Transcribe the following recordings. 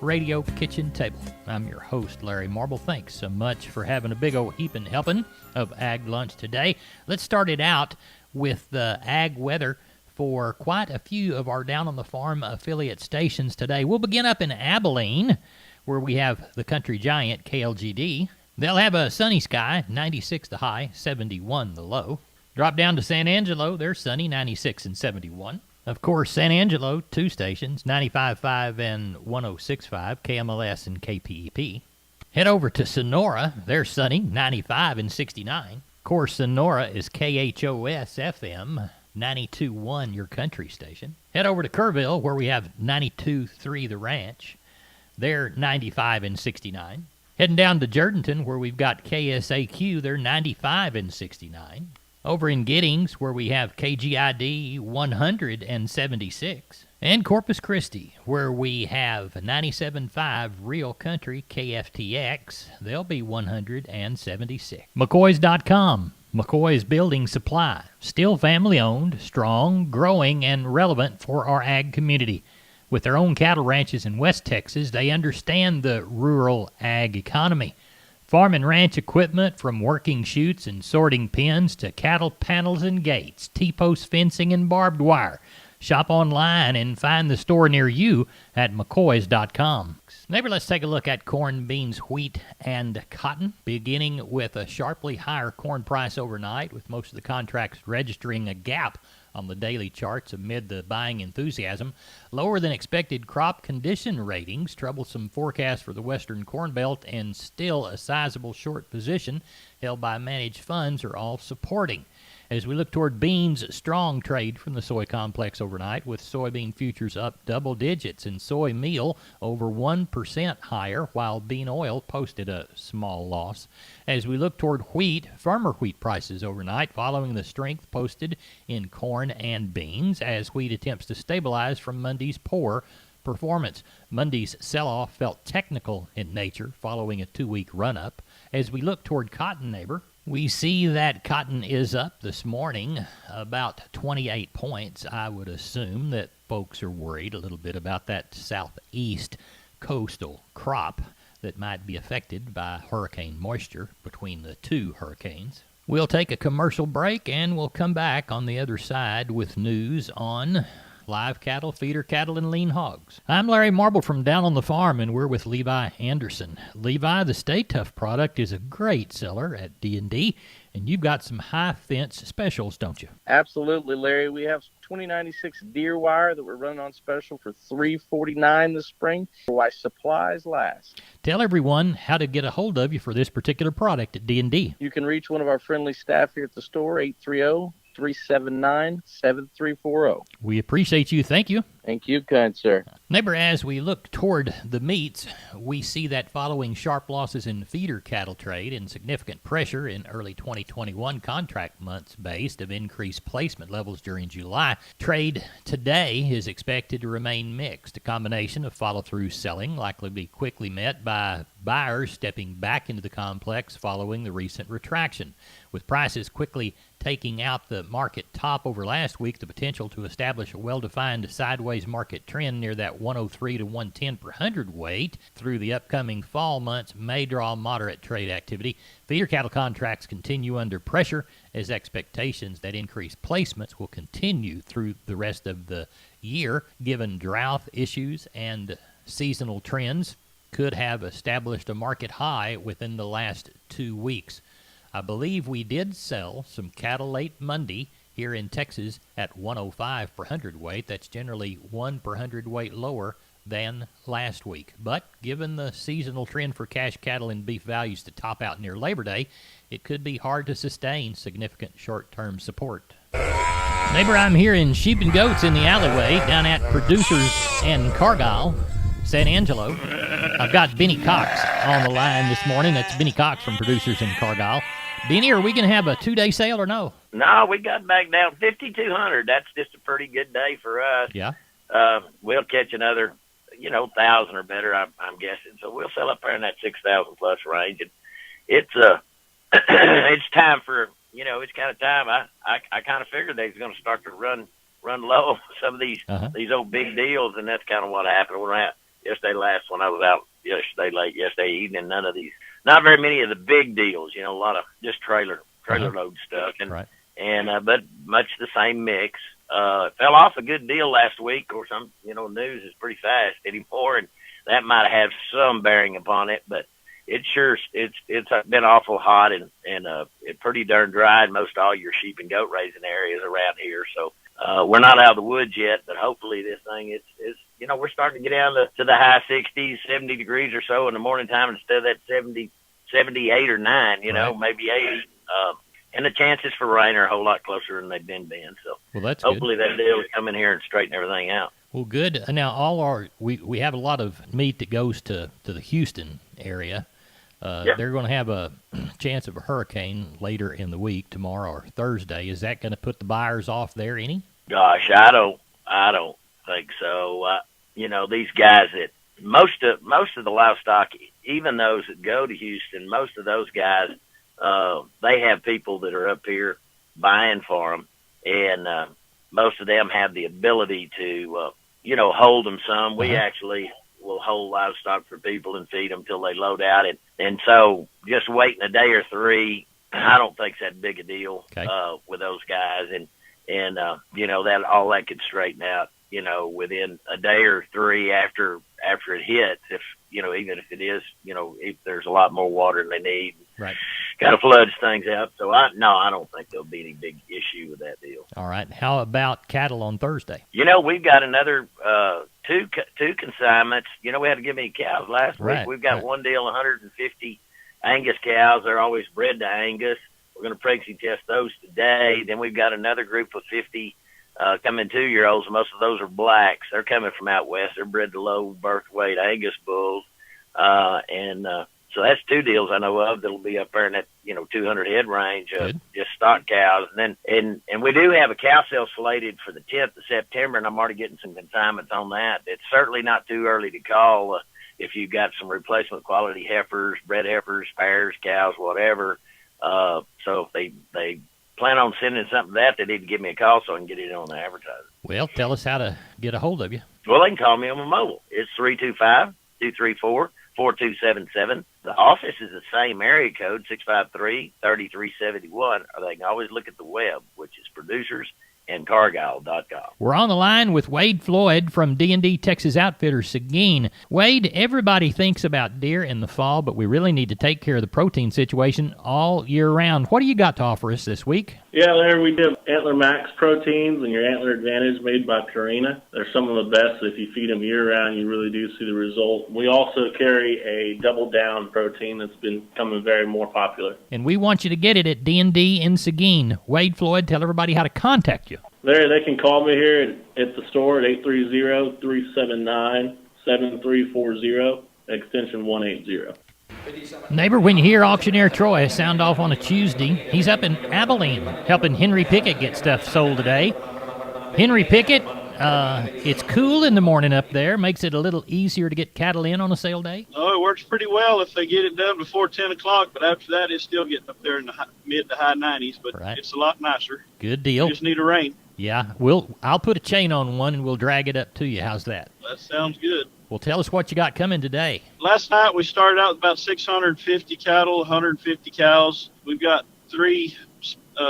radio kitchen table. I'm your host, Larry Marble. Thanks so much for having a big old heaping helping of Ag Lunch today. Let's start it out with the ag weather for quite a few of our Down on the Farm affiliate stations today. We'll begin up in Abilene, where we have the country giant KLGD. They'll have a sunny sky, 96 the high, 71 the low. Drop down to San Angelo, they're sunny, 96 and 71. Of course, San Angelo, two stations, 95.5 and 106.5, KMLS and KPEP. Head over to Sonora, they're sunny, 95 and 69. Of course, Sonora is KHOS FM, 92.1, your country station. Head over to Kerrville, where we have 92.3 The Ranch. They're 95 and 69. Heading down to Jourdanton, where we've got KSAQ, they're 95 and 69. Over in Giddings, where we have KGID 176. And Corpus Christi, where we have 97.5 Real Country KFTX. They'll be 176. McCoys.com. McCoy's Building Supply. Still family-owned, strong, growing, and relevant for our ag community. With their own cattle ranches in West Texas, they understand the rural ag economy. Farm and ranch equipment from working chutes and sorting pens to cattle panels and gates, T-post fencing and barbed wire. Shop online and find the store near you at McCoys.com. Neighbor, let's take a look at corn, beans, wheat, and cotton, beginning with a sharply higher corn price overnight, with most of the contracts registering a gap on the daily charts amid the buying enthusiasm. Lower than expected crop condition ratings, troublesome forecast for the western corn belt, and still a sizable short position held by managed funds are all supporting. As we look toward beans, strong trade from the soy complex overnight, with soybean futures up double digits and soy meal over 1% higher, while bean oil posted a small loss. As we look toward wheat, farmer wheat prices overnight following the strength posted in corn and beans, as wheat attempts to stabilize from Monday's poor performance. Monday's sell-off felt technical in nature following a 2-week run-up. As we look toward cotton, neighbor, we see that cotton is up this morning about 28 points. I would assume that folks are worried a little bit about that southeast coastal crop that might be affected by hurricane moisture between the two hurricanes. We'll take a commercial break and we'll come back on the other side with news on live cattle, feeder cattle, and lean hogs. I'm Larry Marble from Down on the Farm, and we're with Levi Anderson. Levi, the Stay Tough product is a great seller at D&D, and you've got some high fence specials, don't you? Absolutely, Larry. We have 2096 deer wire that we're running on special for $349 this spring, while supplies last. Tell everyone how to get a hold of you for this particular product at D&D. You can reach one of our friendly staff here at the store, 830-379-7340. We appreciate you. Thank you. Thank you, kind sir. Neighbor, as we look toward the meats, we see that following sharp losses in feeder cattle trade and significant pressure in early 2021 contract months based of increased placement levels during July, trade today is expected to remain mixed. A combination of follow-through selling likely be quickly met by buyers stepping back into the complex following the recent retraction. With prices quickly taking out the market top over last week, the potential to establish a well-defined sideways market trend near that 103 to 110 per hundredweight through the upcoming fall months may draw moderate trade activity. Feeder cattle contracts continue under pressure as expectations that increased placements will continue through the rest of the year, given drought issues and seasonal trends could have established a market high within the last 2 weeks. I believe we did sell some cattle late Monday here in Texas at 105 per hundredweight. That's generally 1 per hundredweight lower than last week. But given the seasonal trend for cash cattle and beef values to top out near Labor Day, it could be hard to sustain significant short-term support. Neighbor, I'm here in Sheep and Goats in the alleyway down at Producers and Cargyle, San Angelo. I've got Benny Cox on the line this morning. That's Benny Cox from Producers in Cargyle. Benny, are we going to have a 2-day sale or no? No, we got back down 5,200. That's just a pretty good day for us. Yeah. We'll catch another, 1,000 or better, I'm guessing. So we'll sell up there in that 6,000 plus range. And it's it's time for, it's kind of time. I kind of figured they was going to start to run low some of these old big deals, and that's kind of what happened. yesterday last when I was out yesterday evening. Not very many of the big deals, a lot of just trailer load stuff. But much the same mix. Fell off a good deal last week, or some, news is pretty fast anymore, and that might have some bearing upon it, but it's been awful hot and it's pretty darn dry in most all your sheep and goat raising areas around here. So we're not out of the woods yet, but hopefully this thing is we're starting to get down to the high 60s, 70 degrees or so in the morning time instead of that 78 or 9, maybe 80. And the chances for rain are a whole lot closer than they've been. So that's hopefully good. That deal will come in here and straighten everything out. Well, good. Now, we have a lot of meat that goes to the Houston area. They're going to have a chance of a hurricane later in the week, tomorrow or Thursday. Is that going to put the buyers off there any? Gosh, I don't think so. These guys that most of the livestock, even those that go to Houston, most of those guys, they have people that are up here buying for them, and most of them have the ability to, hold them some. We actually will hold livestock for people and feed them till they load out. And so just waiting a day or three, I don't think it's that big a deal with those guys. And that all that could straighten out, within a day or three after it hits, if, even if it is, if there's a lot more water than they need. Right. Kind of floods things out. So I don't think there'll be any big issue with that deal. All right. How about cattle on Thursday? We've got another two consignments. We had to give any cows last week. We've got one deal, 150 Angus cows. They're always bred to Angus. We're going to pregnancy test those today. Then we've got another group of 50 coming 2-year-olds. Most of those are blacks. They're coming from out west. They're bred to low birth weight Angus bulls. So that's 2 deals I know of that'll be up there in that 200 head range of just stock cows. And we do have a cow sale slated for the 10th of September, and I'm already getting some consignments on that. It's certainly not too early to call if you've got some replacement quality heifers, bred heifers, pairs, cows, whatever. So if they plan on sending something they need to give me a call so I can get it on the advertising. Well, tell us how to get a hold of you. Well, they can call me on my mobile. It's 325-234-4277. The office is the same area code, 653-3371, or they can always look at the web, which is producersandcargyle.com. We're on the line with Wade Floyd from D&D Texas Outfitters Seguin. Wade, everybody thinks about deer in the fall, but we really need to take care of the protein situation all year round. What do you got to offer us this week? Yeah, Larry, we do Antler Max proteins and your Antler Advantage made by Purina. They're some of the best. If you feed them year-round, you really do see the result. We also carry a Double Down protein that's been becoming very more popular. And we want you to get it at D&D in Seguin. Wade Floyd, tell everybody how to contact you. Larry, they can call me here at the store at 830-379-7340, extension 180. Neighbor, when you hear Auctioneer Troy sound off on a Tuesday, he's up in Abilene helping Henry Pickett get stuff sold today. Henry Pickett, it's cool in the morning up there, makes it a little easier to get cattle in on a sale day. Oh, it works pretty well if they get it done before 10 o'clock, but after that it's still getting up there in the mid to high 90s, but It's a lot nicer. Good deal. You just need a rain. Yeah, I'll put a chain on one and we'll drag it up to you. How's that? That sounds good. Well, tell us what you got coming today. Last night we started out with about 650 cattle, 150 cows. We've got 3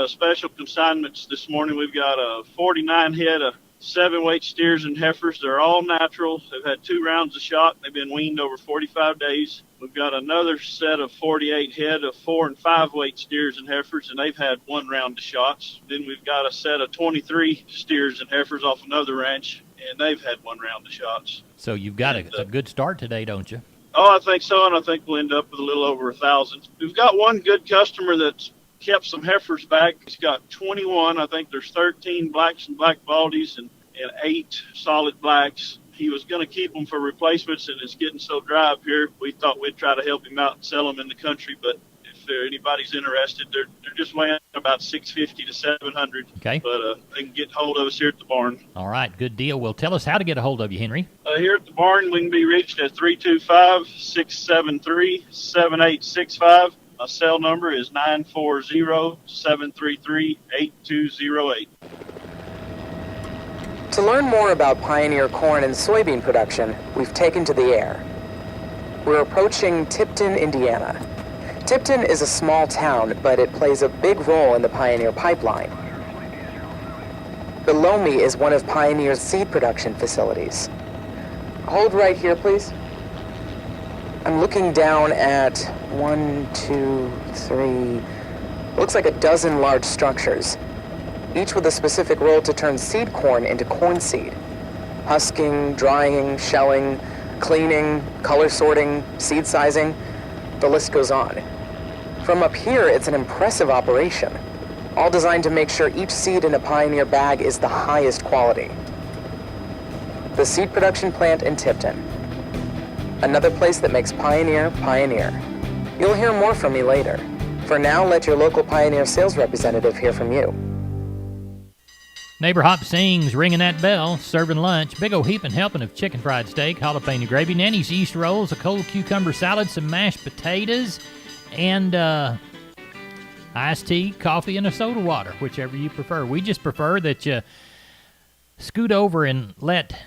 special consignments this morning. We've got 49 head of 7-weight steers and heifers. They're all natural. They've had 2 rounds of shot. They've been weaned over 45 days. We've got another set of 48 head of 4- and 5-weight steers and heifers, and they've had 1 round of shots. Then we've got a set of 23 steers and heifers off another ranch, and they've had 1 round of shots. So you've got a good start today, don't you? Oh, I think so, and I think we'll end up with a little over 1,000. We've got one good customer that's kept some heifers back. He's got 21. I think there's 13 blacks and black baldies and 8 solid blacks. He was going to keep them for replacements, and it's getting so dry up here, we thought we'd try to help him out and sell them in the country, but if anybody's interested, they're just weighing about 650 to 700. Okay. But they can get hold of us here at the barn. All right, good deal. Well, tell us how to get a hold of you, Henry. Here at the barn, we can be reached at 325-673-7865. My cell number is 940-733-8208. To learn more about Pioneer corn and soybean production, we've taken to the air. We're approaching Tipton, Indiana. Tipton is a small town, but it plays a big role in the Pioneer pipeline. Below me is one of Pioneer's seed production facilities. Hold right here, please. I'm looking down at 1, 2, 3, looks like a dozen large structures, each with a specific role to turn seed corn into corn seed. Husking, drying, shelling, cleaning, color sorting, seed sizing, the list goes on. From up here, it's an impressive operation, all designed to make sure each seed in a Pioneer bag is the highest quality. The seed production plant in Tipton. Another place that makes Pioneer, Pioneer. You'll hear more from me later. For now, let your local Pioneer sales representative hear from you. Neighbor Hop sings, ringing that bell, serving lunch, big old heaping helping of chicken fried steak, jalapeno gravy, Nanny's yeast rolls, a cold cucumber salad, some mashed potatoes, and iced tea, coffee, and a soda water, whichever you prefer. We just prefer that you scoot over and let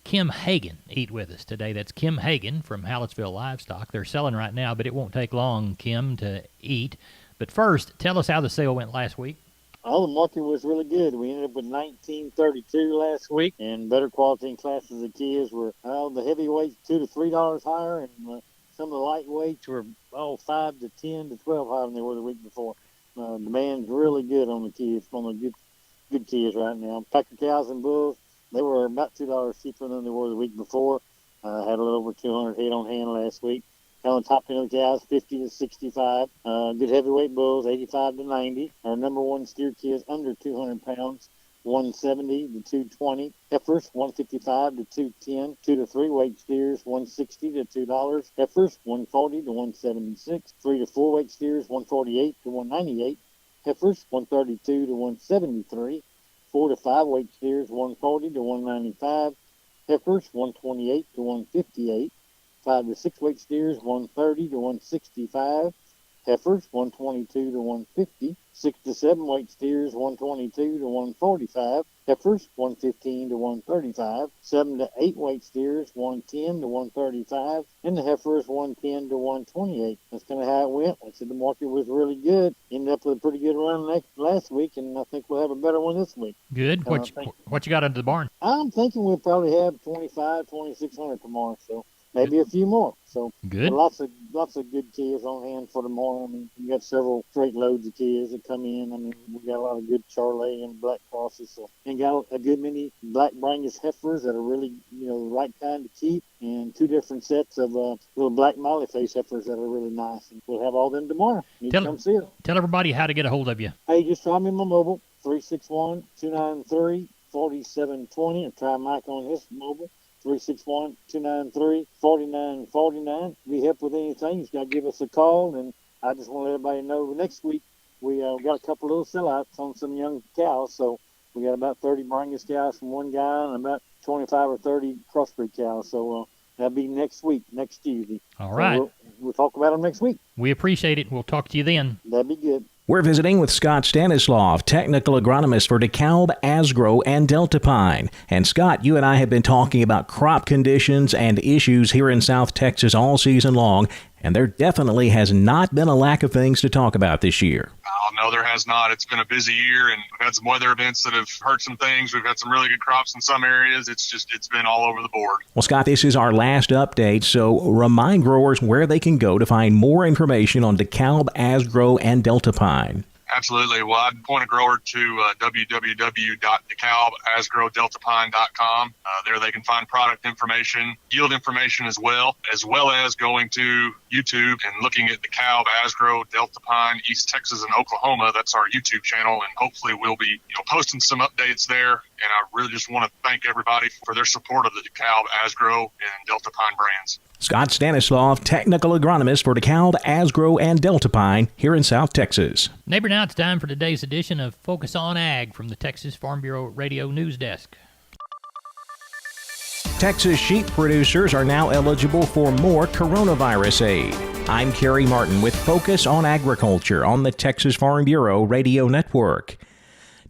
Kim Hagan eat with us today. That's Kim Hagan from Hallettsville Livestock. They're selling right now, but it won't take long, Kim, to eat. But first, tell us how the sale went last week. Oh, the market was really good. We ended up with 1932 last week, and better quality in classes of kids were the heavyweights $2 to $3 higher, and some of the lightweights were $5 to $10 to $12 higher than they were the week before. Demand's really good on the kids, on the good kids right now. Packer cows and bulls, they were about $2 cheaper than they were the week before. Had a little over 200 head on hand last week. On top end cows, 50 to 65. Good heavyweight bulls, 85 to 90. Our number one steer kids under 200 pounds, 170 to 220. Heifers, 155 to 210. 2 to 3 weight steers, 160 to $2. Heifers, 140 to 176. 3 to 4 weight steers, 148 to 198. Heifers, 132 to 173. 4 to 5 weight steers, 140 to 195. Heifers, 128 to 158. 5 to 6 weight steers, 130 to 165. Heifers, 122 to 150. 6 to 7 weight steers, 122 to 145. Heifers, 115 to 135. 7 to 8 weight steers, 110 to 135. And the heifers, 110 to 128. That's kind of how it went. Like I said, the market was really good. Ended up with a pretty good run last week, and I think we'll have a better one this week. Good. What you got under the barn? I'm thinking we'll probably have 2,600 tomorrow, so maybe a few more. So good. Lots of good kids on hand for tomorrow. I mean, we got several straight loads of kids that come in. I mean, we got a lot of good Charolais and black crosses. So, and got a good many black Brangus heifers that are really, the right kind to keep, and 2 different sets of little black molly face heifers that are really nice. And we'll have all them tomorrow. Come see it. Tell everybody how to get a hold of you. Hey, just try me on my mobile, 361-293-4720, and try Mike on his mobile. 361-293-4949. Be help with anything, you just got to give us a call. And I just want to let everybody know next week we got a couple little sellouts on some young cows. So we got about 30 Brangus cows from one guy and about 25 or 30 crossbreed cows. So that'll be next week, next Tuesday. All right. So we'll talk about them next week. We appreciate it. We'll talk to you then. That'd be good. We're visiting with Scott Stanislav, technical agronomist for DeKalb, Asgrow, and Delta Pine. And Scott, you and I have been talking about crop conditions and issues here in South Texas all season long, and there definitely has not been a lack of things to talk about this year. No, there has not. It's been a busy year, and we've had some weather events that have hurt some things. We've had some really good crops in some areas. It's been all over the board. Well, Scott, this is our last update, so remind growers where they can go to find more information on DeKalb, Asgrow, and Delta Pine. Absolutely. Well, I'd point a grower to www.DeKalb-AsgrowDeltaPine.com. There they can find product information, yield information as well as going to YouTube and looking at DeKalb, Asgrow, Delta Pine, East Texas, and Oklahoma. That's our YouTube channel, and hopefully we'll be posting some updates there. And I really just want to thank everybody for their support of the DeKalb, Asgrow, and Delta Pine brands. Scott Stanislav, technical agronomist for DeKalb, Asgrow, and Delta Pine here in South Texas. Neighbor, now it's time for today's edition of Focus on Ag from the Texas Farm Bureau Radio News Desk. Texas sheep producers are now eligible for more coronavirus aid. I'm Kerry Martin with Focus on Agriculture on the Texas Farm Bureau Radio Network.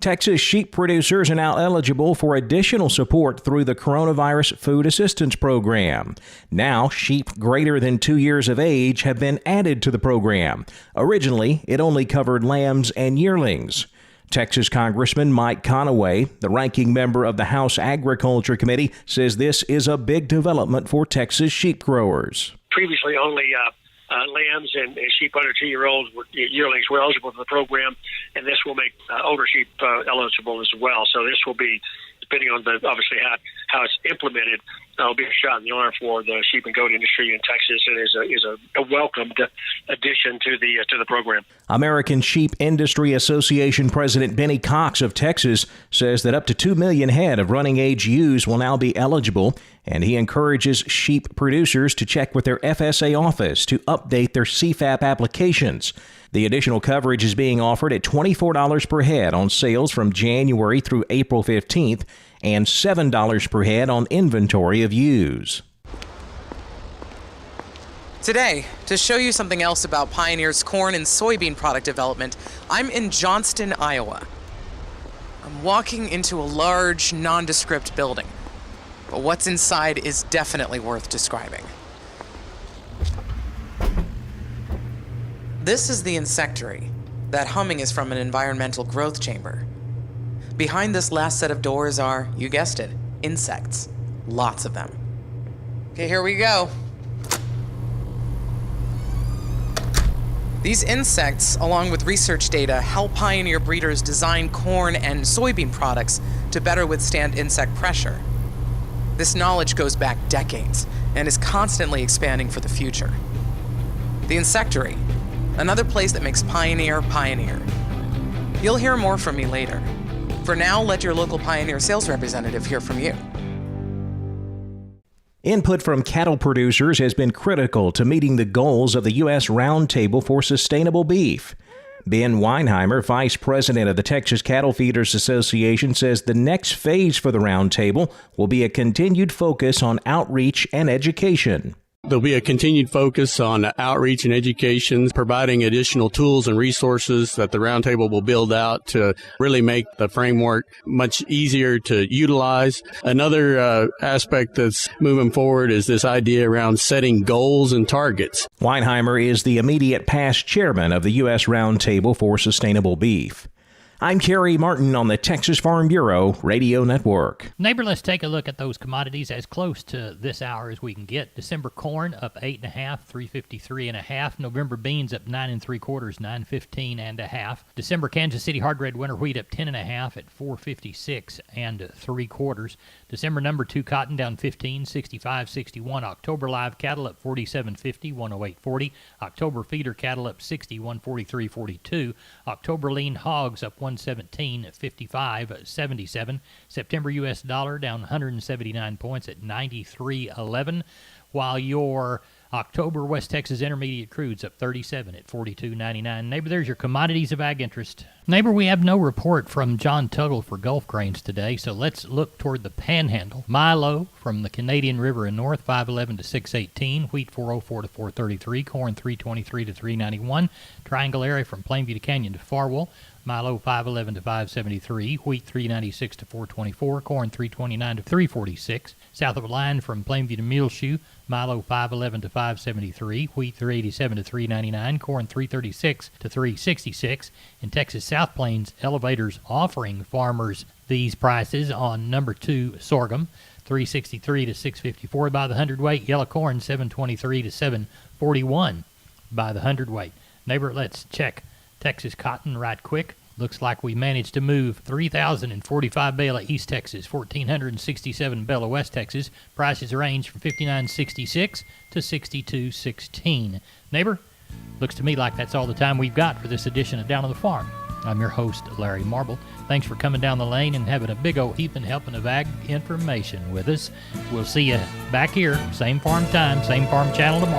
Texas sheep producers are now eligible for additional support through the Coronavirus Food Assistance Program. Now, sheep greater than 2 years of age have been added to the program. Originally, it only covered lambs and yearlings. Texas Congressman Mike Conaway, the ranking member of the House Agriculture Committee, says this is a big development for Texas sheep growers. Previously, only lambs and sheep under 2-year-olds, yearlings, were eligible for the program, and this will make older sheep eligible as well. So this will be, depending on obviously how it's implemented, will be a shot in the arm for the sheep and goat industry in Texas, and is a welcomed addition to the program. American Sheep Industry Association President Benny Cox of Texas says that up to 2 million head of running age ewes will now be eligible, and he encourages sheep producers to check with their FSA office to update their CFAP applications. The additional coverage is being offered at $24 per head on sales from January through April 15th and $7 per head on inventory of ewes. Today, to show you something else about Pioneer's corn and soybean product development, I'm in Johnston, Iowa. I'm walking into a large, nondescript building, but what's inside is definitely worth describing. This is the insectary. That humming is from an environmental growth chamber. Behind this last set of doors are, you guessed it, insects. Lots of them. Okay, here we go. These insects, along with research data, help Pioneer breeders design corn and soybean products to better withstand insect pressure. This knowledge goes back decades and is constantly expanding for the future. The insectary, another place that makes Pioneer Pioneer. You'll hear more from me later. For now, let your local Pioneer sales representative hear from you. Input from cattle producers has been critical to meeting the goals of the U.S. Roundtable for Sustainable Beef. Ben Weinheimer, vice president of the Texas Cattle Feeders Association, says the next phase for the roundtable will be a continued focus on outreach and education. There'll be a continued focus on outreach and education, providing additional tools and resources that the roundtable will build out to really make the framework much easier to utilize. Another aspect that's moving forward is this idea around setting goals and targets. Weinheimer is the immediate past chairman of the U.S. Roundtable for Sustainable Beef. I'm Kerry Martin on the Texas Farm Bureau Radio Network. Neighbor, let's take a look at those commodities as close to this hour as we can get. December corn up 8.5, 353.5. November beans up 9 3/4, 915.5. December Kansas City hard red winter wheat up 10.5 at 456 3/4. December number 2 cotton down 15, 65.61. October live cattle up 47.50, 108.40. October feeder cattle up 60, 143.42. October lean hogs up 117 at 55.77. September U.S. dollar down 179 points at 93.11, while your October West Texas Intermediate crude's up 37 at 42.99. Neighbor, there's your commodities of ag interest. Neighbor, we have no report from John Tuggle for Gulf grains today, so let's look toward the Panhandle. Milo from the Canadian River and North, 511 to 618. Wheat 404 to 433. Corn 323 to 391. Triangle area from Plainview to Canyon to Farwell. Milo 511 to 573, wheat 396 to 424, corn 329 to 346. South of the line from Plainview to Muleshoe, Milo 511 to 573, wheat 387 to 399, corn 336 to 366. In Texas South Plains, elevators offering farmers these prices on number 2 sorghum, 363 to 654 by the hundredweight. Yellow corn 723 to 741 by the hundredweight. Neighbor, let's check Texas cotton right quick. Looks like we managed to move 3,045 bale of East Texas, 1,467 bale of West Texas. Prices range from $59.66 to $62.16. Neighbor, looks to me like that's all the time we've got for this edition of Down on the Farm. I'm your host, Larry Marble. Thanks for coming down the lane and having a big old heaping helping of ag information with us. We'll see you back here, same farm time, same farm channel tomorrow.